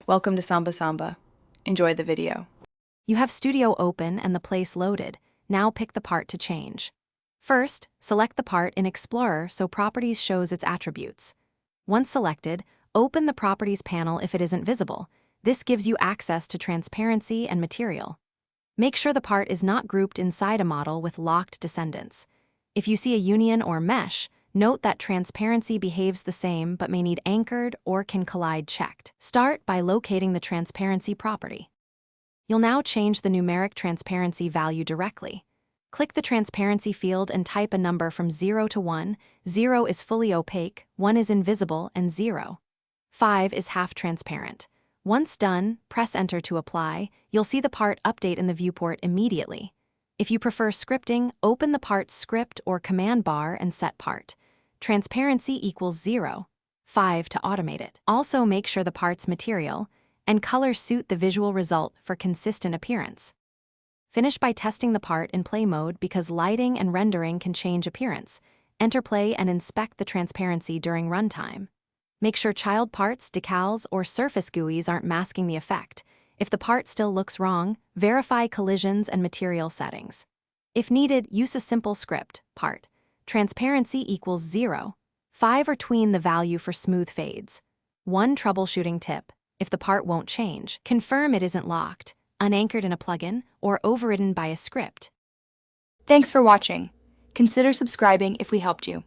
Welcome to Samba Samba. Enjoy the video. You have Studio open and the place loaded. Now pick the part to change. First, select the part in Explorer so Properties shows its attributes. Once selected, open the Properties panel if it isn't visible. This gives you access to transparency and material. Make sure the part is not grouped inside a model with locked descendants. If you see a union or mesh, note that transparency behaves the same but may need anchored or can collide checked. Start by locating the transparency property. You'll now change the numeric transparency value directly. Click the transparency field and type a number from 0 to 1. 0 is fully opaque, 1 is invisible, and 5 is half transparent. Once done, press Enter to apply. You'll see the part update in the viewport immediately. If you prefer scripting, open the part script or command bar and set part. Transparency equals 5 to automate it. Also make sure the part's material and color suit the visual result for consistent appearance. Finish by testing the part in play mode because lighting and rendering can change appearance. Enter play and inspect the transparency during runtime. Make sure child parts, decals, or surface GUIs aren't masking the effect. If the part still looks wrong, verify collisions and material settings. If needed, use a simple script, part. Transparency equals 5 or tween the value for smooth fades. One troubleshooting tip: if the part won't change, confirm it isn't locked, unanchored in a plugin, or overridden by a script. Thanks for watching. Consider subscribing if we helped you.